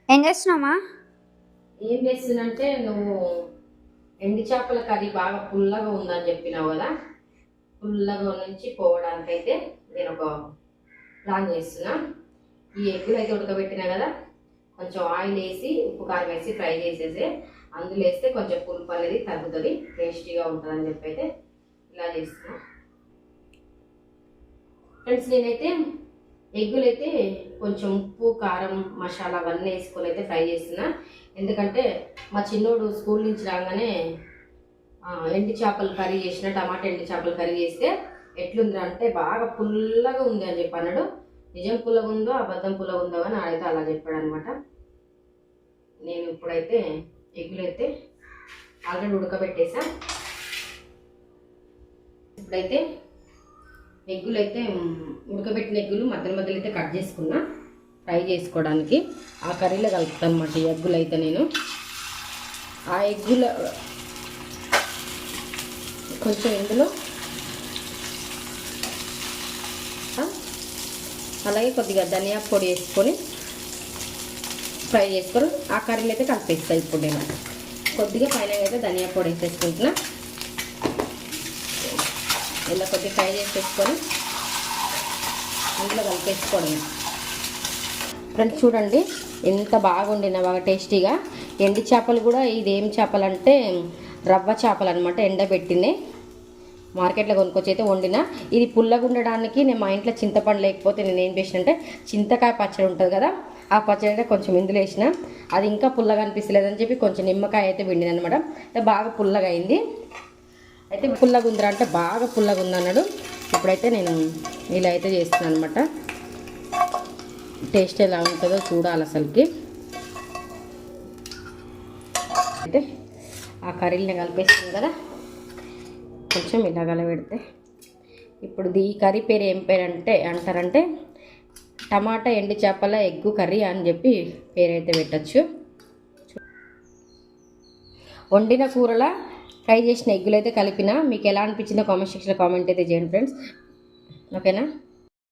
ఏం చేస్తున్నావా? ఏం చేస్తున్నంటే నువ్వు ఎండి చేపల కర్రీ బాగా పుల్లగా ఉందని చెప్పినావు కదా. పుల్లగా నుంచి పోవడానికైతే నేను ఒక ప్లాన్ చేస్తున్నా. ఈ ఎగ్గులు అయితే ఉడకబెట్టినా కదా, కొంచెం ఆయిల్ వేసి ఉప్పు కారం వేసి ఫ్రై చేసేసి అందులో వేస్తే కొంచెం పులుపు అనేది తగ్గుతుంది, టేస్టీగా ఉంటుందని చెప్పి అయితే ఇలా చేస్తున్నా. ఫ్రెండ్స్, నేనైతే ఎగ్గులు అయితే కొంచెం ఉప్పు కారం మసాలా అవన్నీ వేసుకొని అయితే ఫ్రై చేస్తున్నా. ఎందుకంటే మా చిన్నోడు స్కూల్ నుంచి రాగానే ఎండి చేపలు కర్రీ చేసిన, టమాటా ఎండి చేపలు కర్రీ చేస్తే ఎట్లుంది అంటే బాగా పుల్లగా ఉంది అని చెప్పి అన్నాడు. నిజం పుల్లగా ఉందో అబద్ధం పుల్లగా ఉందో అని ఆడైతే అలా చెప్పాడు అనమాట. నేను ఇప్పుడైతే ఎగ్గులు అయితే ఆల్రెడీ ఉడకబెట్టేసా. ఇప్పుడైతే ఎగ్గులు అయితే ఉడకబెట్టిన ఎగ్గులు మధ్యలో మధ్యలో అయితే కట్ చేసుకున్నా ఫ్రై చేసుకోవడానికి. ఆ కర్రీలో కలుపుతాను అనమాట ఈ ఎగ్గులు అయితే. నేను ఆ ఎగ్గుల కొంచెం ఇందులో అలాగే కొద్దిగా ధనియా పొడి వేసుకొని ఫ్రై చేసుకొని ఆ కర్రీలో అయితే కలిపేస్తాను. ఇప్పుడు నేను కొద్దిగా పైన అయితే ధనియా పొడి వేసేసుకుంటున్నా. ఇలా కొద్దిగా ఫ్రై చేసేసుకొని ఇందులో కలిపేసుకోవడం. ఫ్రెండ్స్ చూడండి ఎంత బాగుండినా, బాగా టేస్టీగా. ఎండి చేపలు కూడా ఇదేం చేపలు అంటే రవ్వ చేపలు అనమాట, ఎండబెట్టినాయి. మార్కెట్లో కొనుక్కొచ్చి అయితే వండిన. ఇది పుల్లగా ఉండడానికి నేను మా ఇంట్లో చింతపండు లేకపోతే నేను ఏం చేసిన అంటే చింతకాయ పచ్చడి ఉంటుంది కదా, ఆ పచ్చడి అయితే కొంచెం ఇందులో వేసిన. అది ఇంకా పుల్లగా అనిపిస్తలేదని చెప్పి కొంచెం నిమ్మకాయ అయితే పిండింది అనమాట. బాగా పుల్లగా అయింది. అయితే పుల్లగా ఉందిరా అంటే బాగా పుల్లగా ఉందన్నాడు. ఇప్పుడైతే నేను ఇలా అయితే చేస్తున్నాను అనమాట. టేస్ట్ ఎలా ఉంటుందో చూడాలి అసలుకి. అయితే ఆ కర్రీని కలిపేస్తుంది కదా, కొంచెం ఇలా కలబెడితే. ఇప్పుడు ఈ కర్రీ పేరు ఏం పేరు అంటే అంటారంటే టమాటా ఎండి చేపల ఎగ్గు కర్రీ అని చెప్పి పేరైతే పెట్టచ్చు. వండిన కూరలా ఫ్రై చేసిన ఎగ్గులు అయితే కలిపిన. మీకు ఎలా అనిపించిందో కామెంట్ సెక్షన్లో కామెంట్ అయితే చేయండి ఫ్రెండ్స్. ఓకేనా?